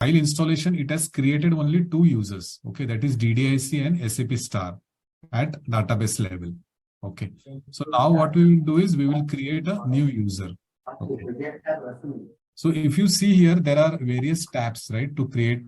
While installation, it has created only two users. Okay, that is DDIC and SAP Star at database level. Okay. So now what we will do is we will create a new user. Okay. So if you see here, there are various tabs, right, to create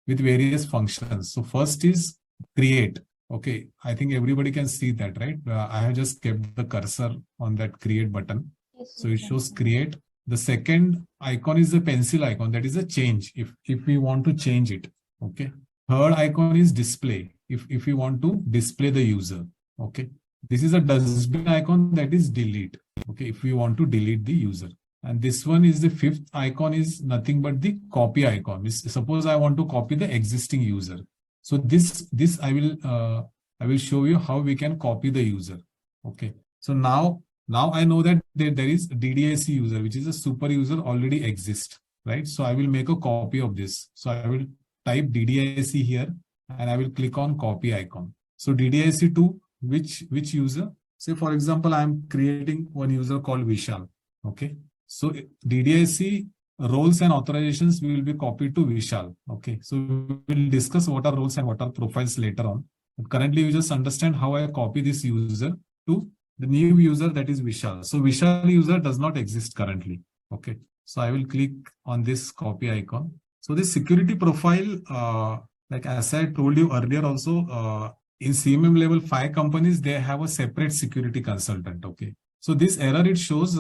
with various functions. So first is create. Okay, I think everybody can see that, right? I have just kept the cursor on that create button. So it shows create. The second icon is the pencil icon. That is a change if we want to change it. Okay. Third icon is display. If we want to display the user. Okay. This is a dustbin icon, that is delete. Okay. If we want to delete the user. And this one is the fifth icon, is nothing but the copy icon. Suppose I want to copy the existing user. So this I will show you how we can copy the user. Okay. So now I know that there is DDIC user, which is a super user already exists, right? So I will make a copy of this. So I will type DDIC here and I will click on copy icon. So DDIC to which user? Say for example, I am creating one user called Vishal. Okay. So DDIC roles and authorizations will be copied to Vishal. Okay. So we will discuss what are roles and what are profiles later on. But currently you just understand how I copy this user to the new user, that is Vishal. So Vishal user does not exist currently. Okay. So I will click on this copy icon. So this security profile, like as I told you earlier also, in CMM level 5 companies, they have a separate security consultant. Okay. So this error, it shows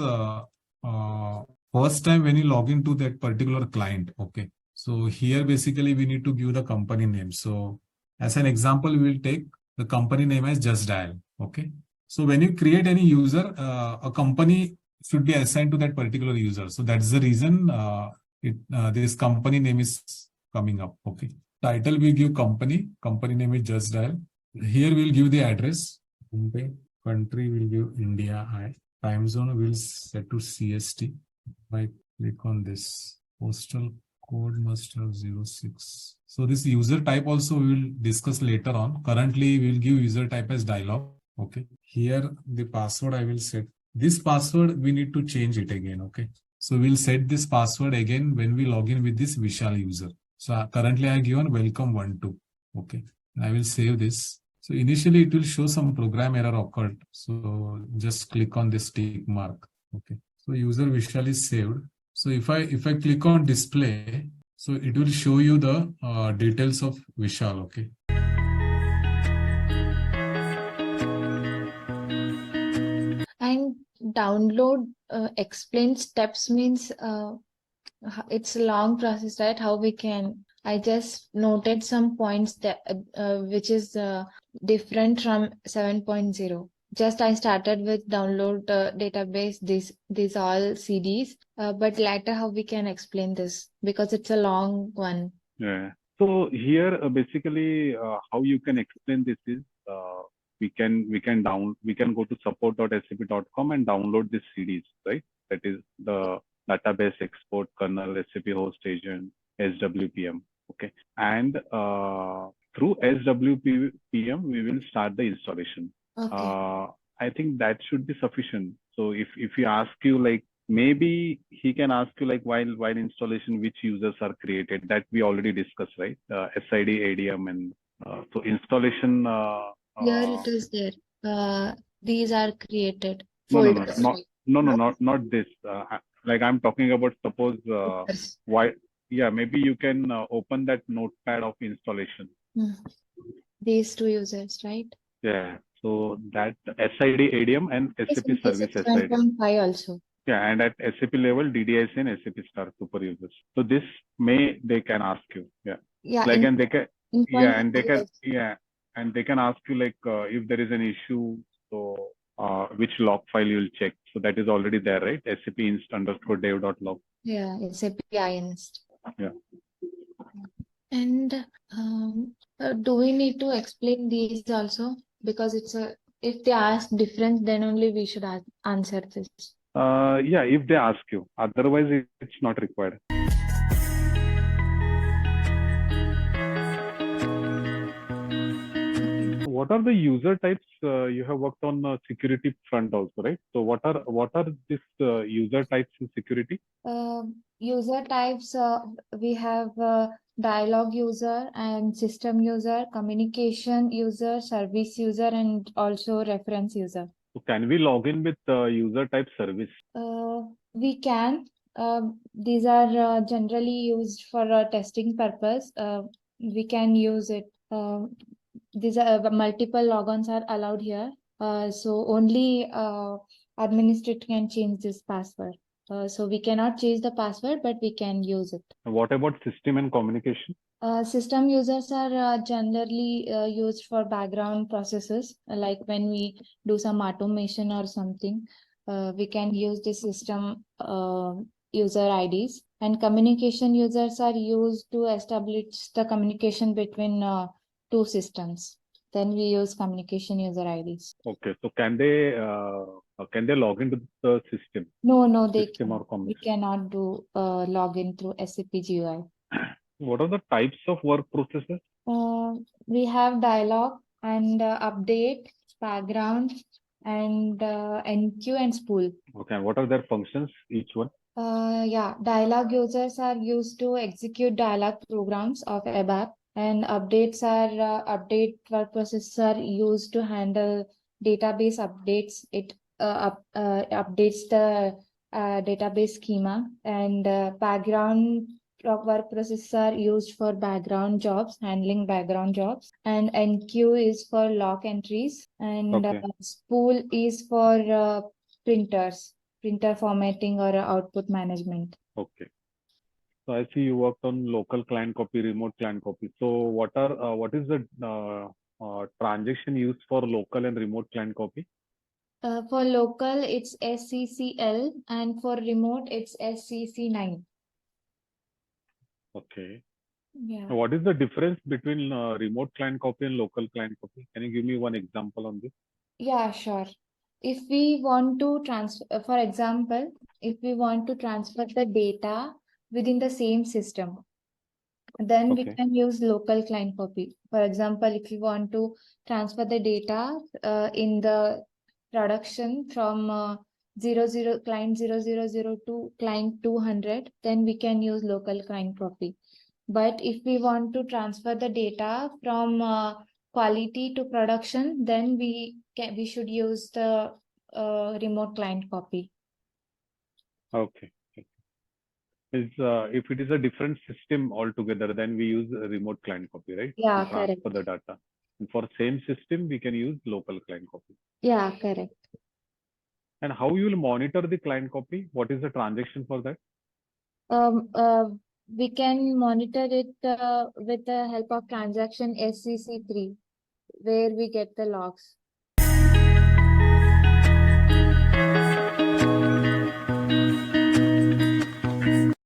first time when you log into that particular client. Okay. So here basically we need to give the company name. So as an example, we will take the company name as Just Dial. Okay. So when you create any user, a company should be assigned to that particular user. So that's the reason this company name is coming up. Okay. Title we give company name is Just Dial. Here we'll give the address. Okay. Country will give India. Time zone will set to CST. I click on this. Postal code must have 06. So this user type also we will discuss later on. Currently we'll give user type as dialog. Okay. Here the password I will set. This password we need to change it again. Okay. So we'll set this password again when we log in with this Vishal user. So currently I given welcome12. Okay. I will save this. So initially it will show some program error occurred. So just click on this tick mark. Okay. So user Vishal is saved. So if I click on display, so it will show you the details of Vishal. Okay. And download explain steps means it's a long process, right? How we can. I just noted some points that which is different from 7.0. Just I started with download database, these all CDs, but later how we can explain this, because it's a long one. Yeah. So here basically how you can explain this is we can go to support.sap.com and download these CDs, right? That is the database export kernel, SAP host agent, SWPM. Okay. And through SWPM, we will start the installation. Okay. I think that should be sufficient. So if he asks you, like, maybe he can ask you, like, while installation, which users are created, that we already discussed, right? SID, ADM, and so installation. Here it is there. These are created. Not this. Like I'm talking about, suppose why. Yeah, maybe you can open that notepad of installation. These two users, right? Yeah. So that SID, ADM, and SAP service SID. 7.5 also. Yeah, and at SAP level, DDIC and SAP Star super users. So this they can ask you. Yeah. Yeah. Like and they can ask you, like, if there is an issue, so which log file you'll check. So that is already there, right? SAP inst_dev.log. Yeah, SAP inst. Yeah. And do we need to explain these also? Because if they ask difference, then only we should answer this. Yeah, if they ask you. Otherwise, it's not required. what are the user types? You have worked on security front also, right? So what are this user types in security? User types, we have dialogue user and system user, communication user, service user, and also reference user. So can we log in with user type service? We can. These are generally used for testing purpose. We can use it. These are multiple logons are allowed here. So only administrator can change this password. So we cannot change the password, but we can use it. What about system and communication? System users are generally used for background processes, like when we do some automation or something, we can use the system user IDs. And communication users are used to establish the communication between two systems. Then we use communication user IDs. Okay, so can they log into the system? No, they System or we communication? cannot do login through SAP GUI. What are the types of work processes? We have dialogue and update, background, and NQ and spool. Okay, and what are their functions, each one? Yeah, dialogue users are used to execute dialogue programs of ABAP, and updates are update work processes are used to handle database updates. It updates the database schema, and background work processes are used for background jobs, handling background jobs, and NQ is for log entries, and Okay. spool is for printers. Printer formatting or output management. Okay. So I see you worked on local client copy, remote client copy. So what is the transaction used for local and remote client copy? For local, it's SCCL, and for remote, it's SCC9. Okay. Yeah. What is the difference between remote client copy and local client copy? Can you give me one example on this? Yeah, sure. If we want to transfer, for example, if we want to transfer the data within the same system, then we Okay. can use local client copy. For example, if you want to transfer the data in the production from client 0000 to client 200, then we can use local client copy. But if we want to transfer the data from quality to production, then we should use the remote client copy. Okay. If it is a different system altogether, then we use a remote client copy, right? Yeah, To transfer correct. the data. And for same system, we can use local client copy. Yeah, correct. And how you will monitor the client copy? What is the transaction for that? We can monitor it with the help of transaction SCC3, where we get the logs.